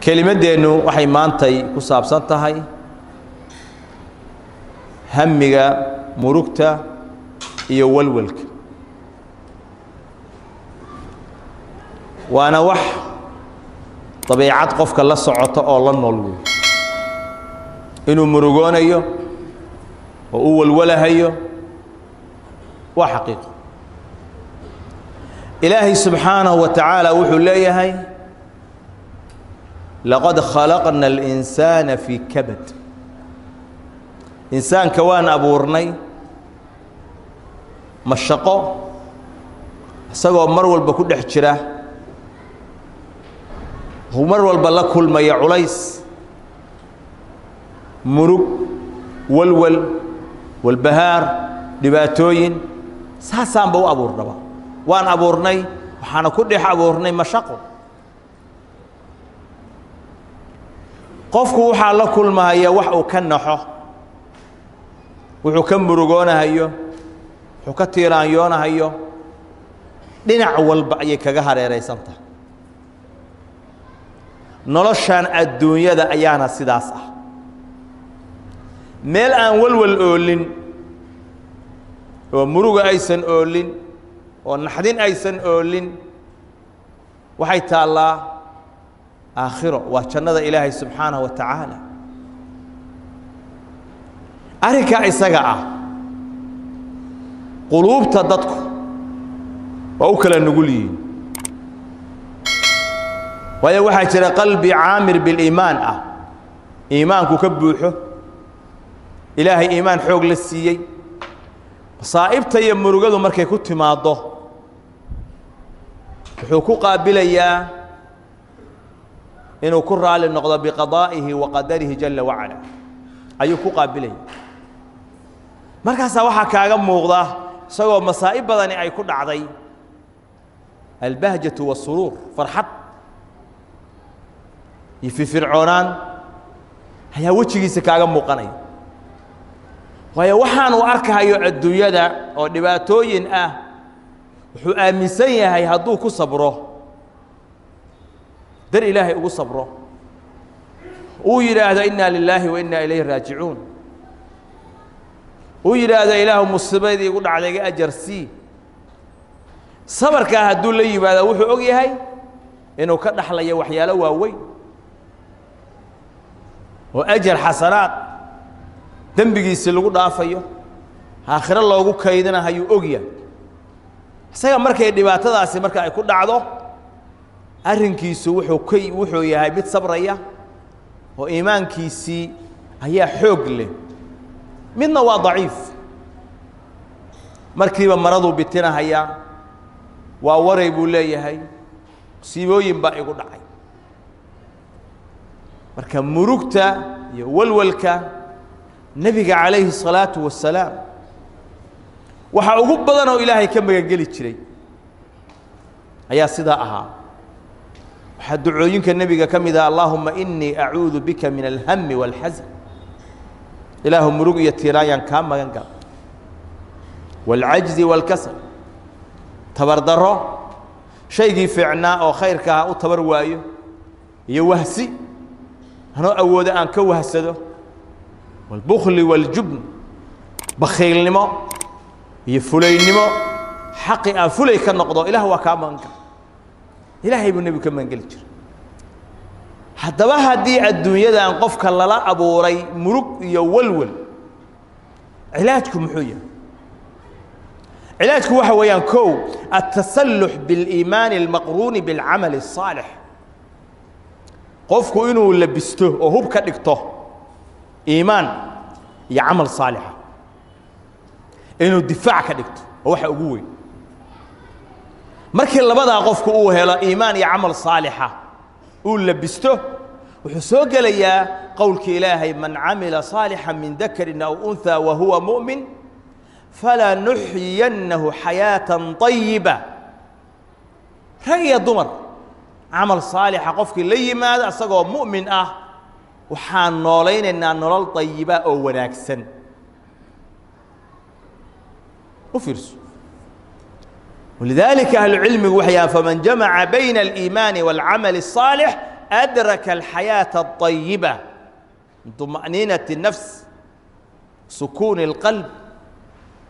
kelimadeenu waxay maantay ku saabsan tahay hamiga murugta iyo walwalka waana wax dabeecad qofka la socota oo la nool weey inuu murugoonayo oo uu walwalahayo waa xaqiiqo ilaahi subhanahu wa ta'ala wuxuu leeyahay laqad khalaqna al-insana fi kabad insaanka waan abuurnay mashaqo isagoo mar walba ku dhex jira mar walba la kulmaya culays murug walwal walbahaar dhibaatooyin saasaan baa u abuurnaba waan abuurnay waxaana ku dhex abuurnay mashaqo qofku waxa la kulmaya wax uu ka naxo wuxuu ka murugoonahayo wuxuu ka tiiraanyoonahayo dhinac walba ayay kaga hareeraysantahay noloshan adduunyada ayaana sidaas ah meel aan walwal oolin oo muruga aysan oolin oo naxdin aysan oolin waxay taalaa aakhiro waa jannada ilaahay subhanahu wa ta'ala arika isaga ah quluubta dadku waa u kala nuguliin waayo waxa jira qalbi aamir bil iimaan ah iimaanku ka buuxo ilaahay iimaan xoog la siiyay saa'ibta iyo murugadu markay ku timaado wuxuu ku qaabilayaa inuu ku raali noqdo biqadaa'ihi wa qadarihi jalla wa ala ayuu ku qaabilay markaas waxa kaaga muuqda isagoo masaa'ib badani ay ku dhacday albahjatu was-surur farxad في فرعونان هيا وجهيisa kaaga muuqanay waayo waxaan uu arkayo adduunyada oo dhibaatooyin ah wuxuu aaminsan yahay haduu ku sabro dar ilaahay ugu sabro uu yiraahdo inna lillahi wa inna ilayhi raaji'un uu yiraahdo ilaahu musiibadii ugu dhacday ajarsi sabarka haduu la yimaado wuxuu og yahay inuu ka dhaxlayo waxyaalo waaweyn وأجر حسنات دنبيس لو دافيو آخر لوgu kaydina hayu ogya isaga markay dhibaatadaasi marka ay ku dhacdo arrinkiisu wuxuu yahay mid sabraya oo iimaankiisi ayaa xoog leh midna waa daciif markiiba maradu bitinahaya waa waray buu leeyahay siibooyin baa igu dhacay marka murugta iyo walwalka nabiga kaleeyhi salaatu wasalaam waxa ugu badan oo ilaahay ka magangeli jiray ayaa sida ahaa waxa ducooyinka nabiga kamida allahumma inni a'uudu bika min al-hamm wal-hazn ilaahu murug iyo tiiraayan ka magangal wal-ajz wal-kasal tabardaro shaygi fiicna oo khayrka u tabar waayo iyo wahsi أنا أود أن كوهسده والبخل والجبن بخيل نما يفلي نما حقي أفلي كالنقضاء إله وكامنك إلهي بالنبي كمان قلت حتى بهدي الدنيا ده أنقف كلا أبو ري مرق يولول علاجكم حية علاجكم وحويان كو التسلح بالإيمان المقرون بالعمل الصالح qofku inuu labisto oo hub ka dhigto iimaan iyo amal saalix inuu difaac ka dhigto waxa ugu weyn markii labada qofku uu helo iimaan iyo amal saalix uu labisto wuxuu soo galayaa qowlka ilaahay man amila saalihan min dhakarin aw untha wa huwa mu'min fala nuhyiyannahu hayatan tayyiba raya dumar عمل صالح قفك لي ماذا أصدقوا مؤمن وحان نولين إن نولل طيبة أو وناكسن وفرسوا ولذلك أهل العلم وحيا فمن جمع بين الإيمان والعمل الصالح أدرك الحياة الطيبة من طمأنينة النفس سكون القلب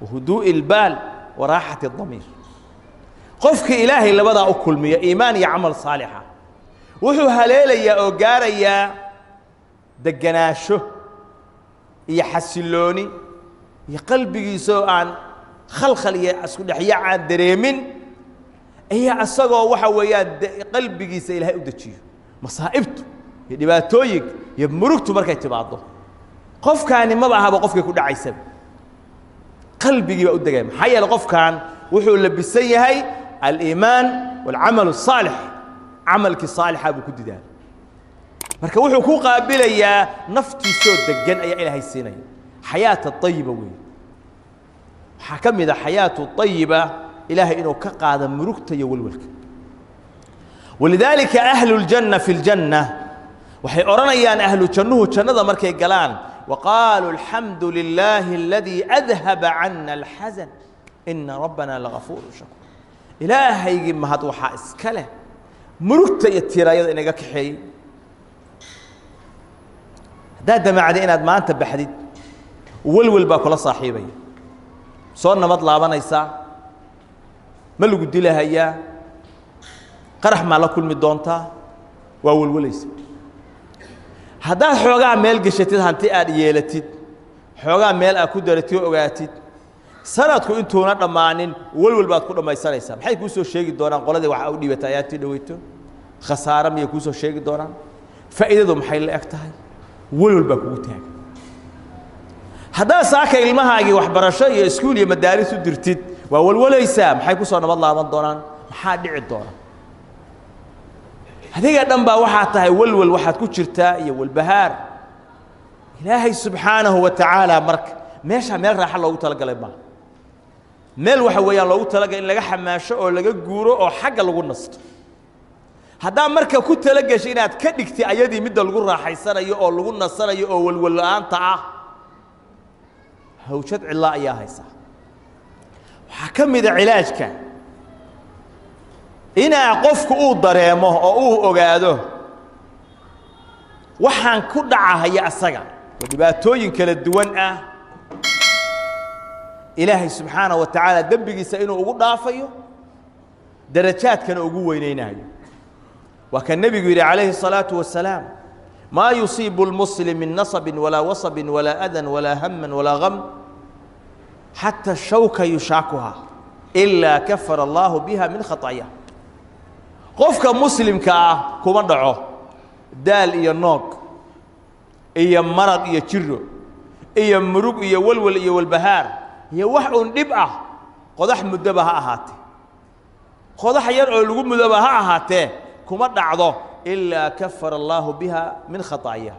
وهدوء البال وراحة الضمير قفك إلهي اللي بدأ أكل مية إيمان يعمل صالحة وحو هليلي أو قاريا دقناشه يحسلوني يقلبي سوء خلخل يسكن حياة عن دريمين هي أصغى وحويا قلبي سيلها أودتشيه مصائبته يدباتويك يمرقته مركي تبعضه قف كان ما بقى قفك كل عيسب قلبي بقى قدام حي القف كان وحو لبسيه هي الإيمان والعمل الصالح عملك الصالح أبو كد ده مركب وحو كو قابليا نفتي سود دجن أي إلهي السنين حياة الطيبة وي حكم إذا حياة الطيبة إلهي إنه كقعد مرقته يولولك ولذلك أهل الجنة في الجنة وحي أرانيان أهل الجنة جنة مركي قلان وقالوا الحمد لله الذي أذهب عنا الحزن إن ربنا لغفور شكور إلهي ما هتوحى إسكاله مرقته يتيرايا إنك كحي ده معدينا ما أنت بحديد ولول باكل صاحبي صورنا مطلع يساع ما اللي قد لها إياه قرح ما لكل مدونتا وولوليس هذا حوجا ميل قشتيد هنتي أريالتيد حوجا ميل أكود درتيو أوقاتيد سنتكو أنتوا نرمانين ولول باكل ما يصير يسام حي كوسو شيء دوران قلده وحاودي بتاعتي دويتو خسارة مية كوسو شيء دوران فإذا ذم حيل أكتاي ولول باكل تاعك هذا ساك المهاجي وحبرشة يسكول يمدارس ودرتيد وولوليس حي كوسو أنا والله ما دوران حاد الدوران هذه قدام با waxaa tahay walwal waxaad ku jirtaa iyo walbahaar ilaahay subhanahu wa ta'ala marka meesha meel raaxo loogu talagalay ma meel waxa weeyaan loogu talagalay in laga xamaasho oo laga guuro oo xagga lagu nasto hadaa marka ku talagashay inaad ka dhigtay ayadii mid lagu raaxaysanayo oo lagu nasanayo oo walwal la'aanta ah hawshad cilla ayaa haysa waxa kamid ah cilaajka إنا قفك أو ضريمه أو أجاده وحن كدعها هي السجع ودباتوين كل الدوان إلهي سبحانه وتعالى دبي سئنه أقول ضعفيه درجات كانوا أقوى إلينا وكان النبي عليه الصلاة والسلام ما يصيب المسلم من نصب ولا وصب ولا أذى ولا هم ولا غم حتى الشوكة يشاكها إلا كفر الله بها من خطاياه قفك مسلم كما دعوه دال إيا نوك إيا مرض إيا جرو إيا مروق إيا والول إيا والبهار إيا وحق نبعه قضح مدبها أهاتي قضح يرعو لقوم مدبها أهاتي كما دعوه إلا كفر الله بها من خطاياه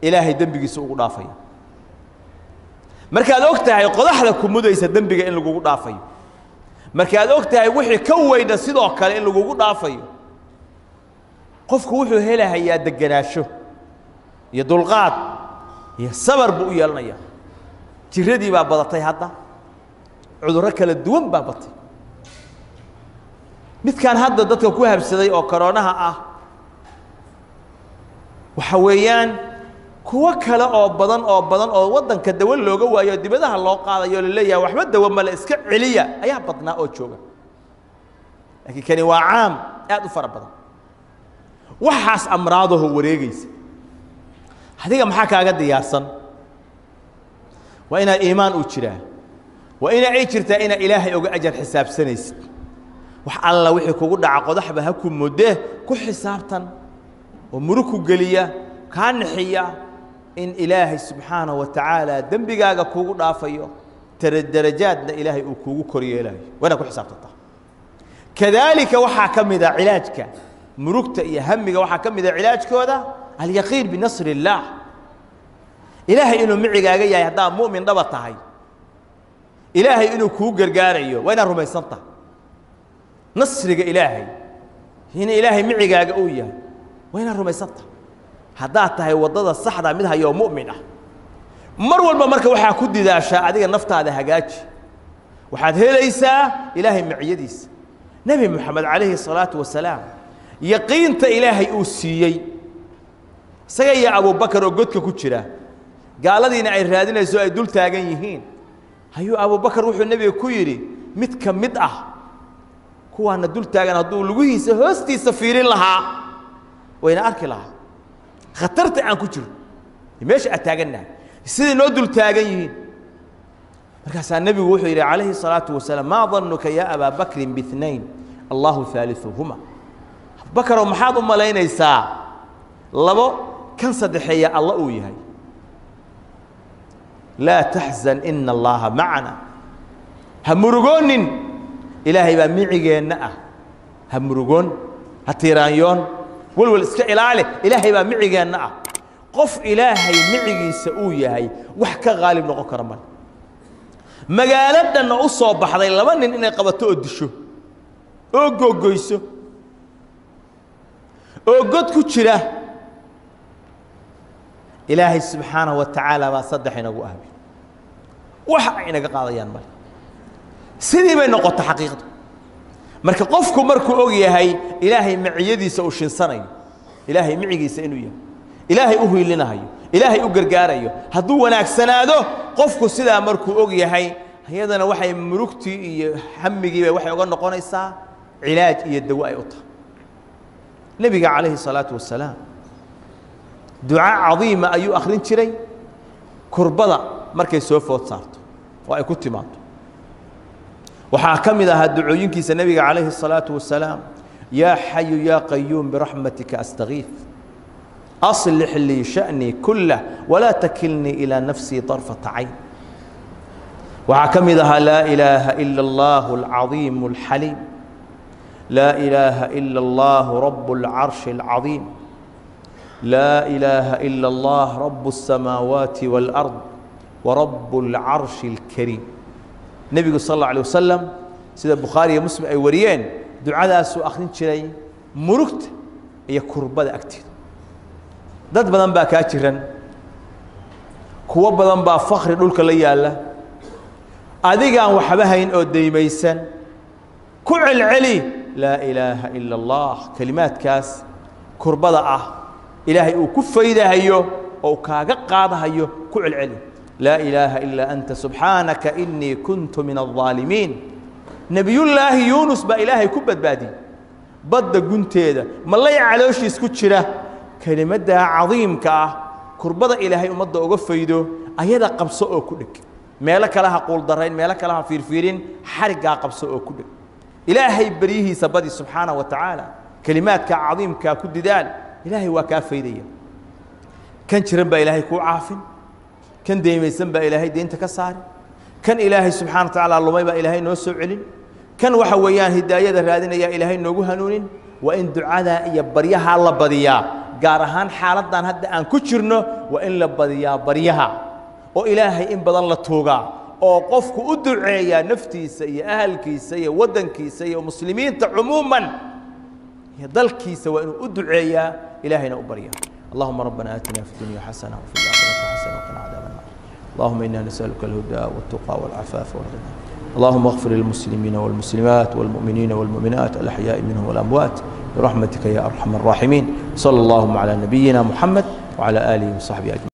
إلهي دنبك سوق دافيا مركز أكتها قضح لكم مديس دنبك إن لقوم دافيا markaad ogtahay wixii ka weyna sidoo kale in lagu dhaafayo qofku wuxuu helayaa deganaasho iyo dulqaad iyo sabar buu yeelanaya jiradii baa badatay hadda cudurro kala duwan baa batay midkan hadda dadka ku habsaday oo coroonaha ah waxa weeyaan kuwa kale oo badan oo wadanka dawal looga waayo dibadaha loo qaadayo la leeyahay waxba dawo ma la iska celiya ayaa badnaa oo jooga laakiin kani waa caam aad u fara badan waxaas amraadahu wareegaysa hadiga maxaa kaaga diyaarsan waa ina iimaan u jiraa waa ina ay jirtaa ina ilaahay uga ajar xisaabsanaysid wax alla wixii kugu dhaca qodaxba ha ku mudde ku xisaabtan oo muruku galiya kaan xiya إن إلهي سبحانه وتعالى دنبجاga kugu dhaafayo درجاتنا إلهي وكوgu koriyo إلهي وأنا ku xisaabtanta كذلك waxa kamida cilaajka murugta iyo hamiga waxa kamida cilaajkooda اليقين بنصر الله إلهي إنه micigaaga yahay hadaa mu'min dhaba tahay إلهي إنه ku gargaarayo وأنا rumaysanta nasriga إلهي هنا إلهي micigaaga uu yahay وأنا rumaysanta haddaad tahay wadada saxda mid hayo mu'min ah mar walba marka waxa ku didaashaa adiga naftaada hagaaji waxaad helaysaa ilaahay maciyadiisa nabi maxamed calayhi salaatu wasalaam يقين إلهي أوسيي سجى أبو بكر وجدك كتيرة قال لي نعير هذين الزوج دول تاجيهين هيو أبو بكر روح النبي كويري كم كوا أن دول تاجنا دول ويس هستي سفيرين لها وين أركلها خطرت عن كتير ماشي أتاجنا سيد نودل تاجيهين مركز النبي وحي عليه الصلاة والسلام ما ظنك يا أبا بكر باثنين الله ثالثهما بكر ومحاض ملاين يساع لبو كان صدحية الله وياي لا تحزن إن الله معنا همرجون إلهي بمعجنا همرجون هتيرانيون والسكيل عليه إلهي بمعجنا قف إلهي معجي سؤوية هاي وحكى غالب نقو كرمان مقالتنا أن أصاب بحضي لمن إن قبطوا الدشو أوجو جيسو أوجد كتيرة إلهي سبحانه وتعالى ما صدحنا وأهبي وحقنا قاضيان مال سيدي بين نقطة حقيقته مركب قفكم مركو أوجي هاي إلهي معيدي سوشين صني إلهي معيدي سينويا إلهي أهوي لنا هاي إلهي أجرجاريو هدو وناك سنادو قفكو سيدا مركو أوجي هاي هيدا وحي مروكتي حمجي وحي أقول نقول الساعة علاج الدواء أطه النبي عليه الصلاة والسلام دعاء عظيمة أيو آخرين شري كربضة مركز سوف وتصارته وأي كنت ماتوا وحاكم إذا هالدعوين كيس النبي عليه الصلاة والسلام يا حي يا قيوم برحمتك أستغيث أصلح لي شأني كله ولا تكلني إلى نفسي طرفة عين وحاكم إذا لا إله إلا الله العظيم الحليم لا إله إلا الله رب العرش العظيم لا إله إلا الله رب السماوات والأرض ورب العرش الكريم النبي صلى الله عليه وسلم سيد البخاري ومسلم أي وريين دعاء سو آخرين شيء مركت هي كربة أكتر dad badan baa ka jiran kuwa badan baa fakhri dhulka la yaala adigaan waxba hayn oo deemaysan ku celceli la ilaaha illa allah kalimaadkaas kurbada ah ilaahay uu ku faydahayo oo kaaga qaadahayo ku celceli la ilaaha illa anta subhanaka inni kuntu min adh-dhalimin nabiyullaahi yunus ba ilaahay ku badbaadi badda gunteeda malay calooshiis ku jira كلمة عظيمة كربضة إلهي أمضى أغفيدو أيضا قبصة أو كدك مالك لها قول ضرين مالك لها فيرفيرين حرقة قبصة أو كدك إلهي بريه سبدي سبحانه وتعالى كلمات كعظيم ككد دال إلهي وكافيدية كان شرب إلهي كو عافن كان ديم يسمى إلهي دين تكسر كان إلهي سبحانه وتعالى الله ما يبقى إلهي نوسع علن كان وحويان هداية هذين يا إلهي نوجه نونين وإن دعاء يبريها الله بديا gaarahaan xaaladan hadda aan ku jirno waa in la badiyaa bariyaha oo ilaahay in badan la tooga oo qofku u duceeya naftiisa iyo ahalkiisa iyo wadankiisa iyo muslimiinta umuuman iyo dalkiisa waa inuu u duceeya ilaahayna u bariya اللهم ربنا آتنا في الدنيا حسنة وفي الآخرة حسنة وقنا عذاب النار اللهم إنا نسألك الهدى والتقى والعفاف والغنى اللهم اغفر للمسلمين والمسلمات والمؤمنين والمؤمنات الأحياء منهم والأموات برحمتك يا أرحم الراحمين صلى الله على نبينا محمد وعلى آله وصحبه أجمعين.